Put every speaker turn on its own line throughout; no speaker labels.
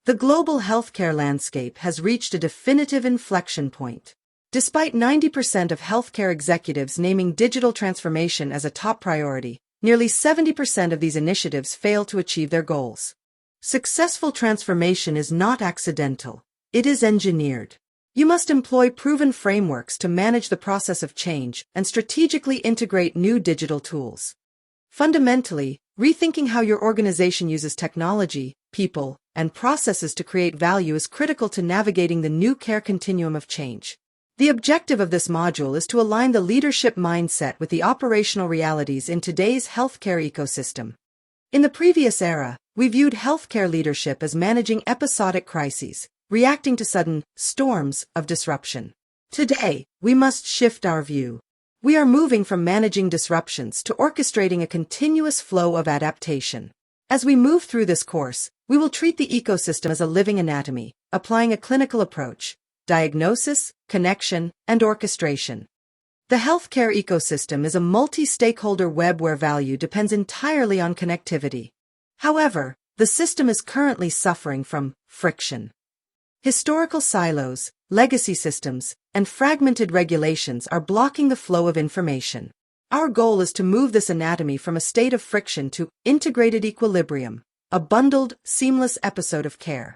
The global healthcare landscape has reached a definitive inflection point. Despite 90% of healthcare executives naming digital transformation as a top priority, nearly 70% of these initiatives fail to achieve their goals. Successful transformation is not accidental. It is engineered. You must employ proven frameworks to manage the process of change and strategically integrate new digital tools. Fundamentally, rethinking how your organization uses technology, people, and processes to create value is critical to navigating the new care continuum of change. The objective of this module is to align the leadership mindset with the operational realities in today's healthcare ecosystem. In the previous era, we viewed healthcare leadership as managing episodic crises, reacting to sudden storms of disruption. Today, we must shift our view. We are moving from managing disruptions to orchestrating a continuous flow of adaptation. As we move through this course, we will treat the ecosystem as a living anatomy, applying a clinical approach: diagnosis, connection, and orchestration. The healthcare ecosystem is a multi-stakeholder web where value depends entirely on connectivity. However, the system is currently suffering from friction. Historical silos, legacy systems, and fragmented regulations are blocking the flow of information. Our goal is to move this anatomy from a state of friction to integrated equilibrium, a bundled, seamless episode of care.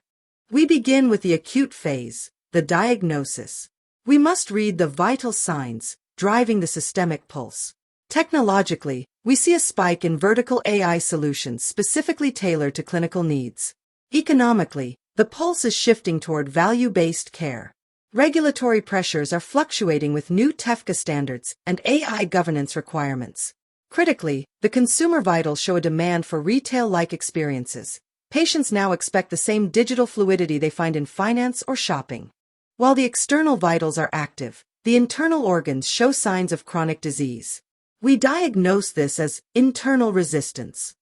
We begin with the acute phase, the diagnosis. We must read the vital signs, driving the systemic pulse. Technologically, we see a spike in vertical AI solutions specifically tailored to clinical needs. Economically, the pulse is shifting toward value-based care. Regulatory pressures are fluctuating with new TEFCA standards and AI governance requirements. Critically, the consumer vitals show a demand for retail-like experiences. Patients now expect the same digital fluidity they find in finance or shopping. While the external vitals are active, the internal organs show signs of chronic disease. We diagnose this as internal resistance.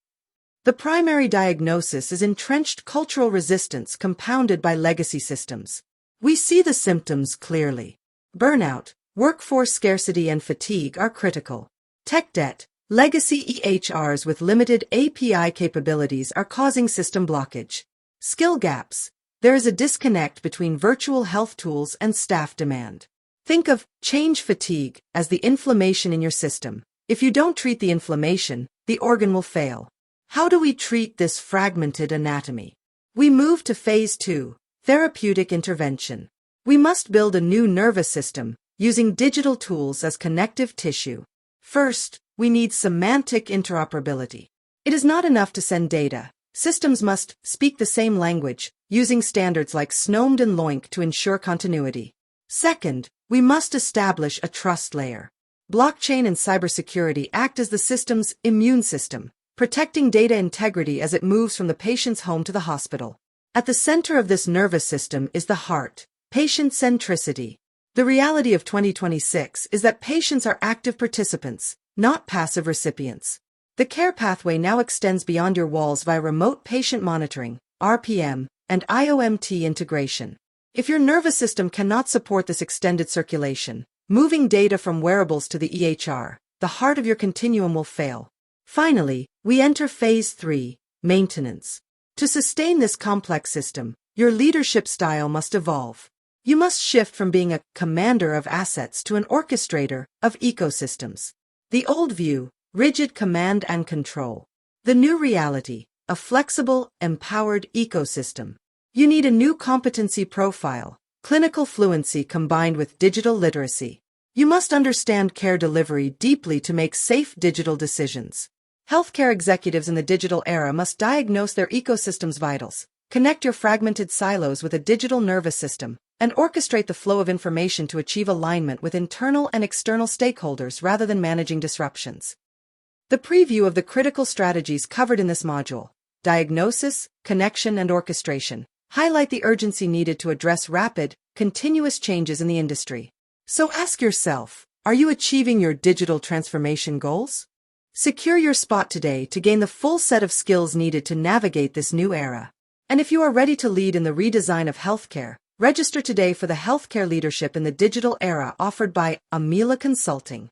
The primary diagnosis is entrenched cultural resistance compounded by legacy systems. We see the symptoms clearly. Burnout, workforce scarcity, and fatigue are critical. Tech debt, legacy EHRs with limited API capabilities are causing system blockage. Skill gaps. There is a disconnect between virtual health tools and staff demand. Think of change fatigue as the inflammation in your system. If you don't treat the inflammation, the organ will fail. How do we treat this fragmented anatomy? We move to phase 2, therapeutic intervention. We must build a new nervous system, using digital tools as connective tissue. First, we need semantic interoperability. It is not enough to send data. Systems must speak the same language, using standards like SNOMED and LOINC to ensure continuity. Second, we must establish a trust layer. Blockchain and cybersecurity act as the system's immune system, protecting data integrity as it moves from the patient's home to the hospital. At the center of this nervous system is the heart, patient centricity. The reality of 2026 is that patients are active participants, not passive recipients. The care pathway now extends beyond your walls via remote patient monitoring, RPM, and IOMT integration. If your nervous system cannot support this extended circulation, moving data from wearables to the EHR, the heart of your continuum will fail. Finally, we enter phase 3, maintenance. To sustain this complex system, your leadership style must evolve. You must shift from being a commander of assets to an orchestrator of ecosystems. The old view, rigid command and control. The new reality, a flexible, empowered ecosystem. You need a new competency profile, clinical fluency combined with digital literacy. You must understand care delivery deeply to make safe digital decisions. Healthcare executives in the digital era must diagnose their ecosystem's vitals, connect your fragmented silos with a digital nervous system, and orchestrate the flow of information to achieve alignment with internal and external stakeholders rather than managing disruptions. The preview of the critical strategies covered in this module, diagnosis, connection, and orchestration, highlight the urgency needed to address rapid, continuous changes in the industry. So ask yourself, are you achieving your digital transformation goals? Secure your spot today to gain the full set of skills needed to navigate this new era. And if you are ready to lead in the redesign of healthcare, register today for the Healthcare Leadership in the Digital Era offered by Amila Consulting.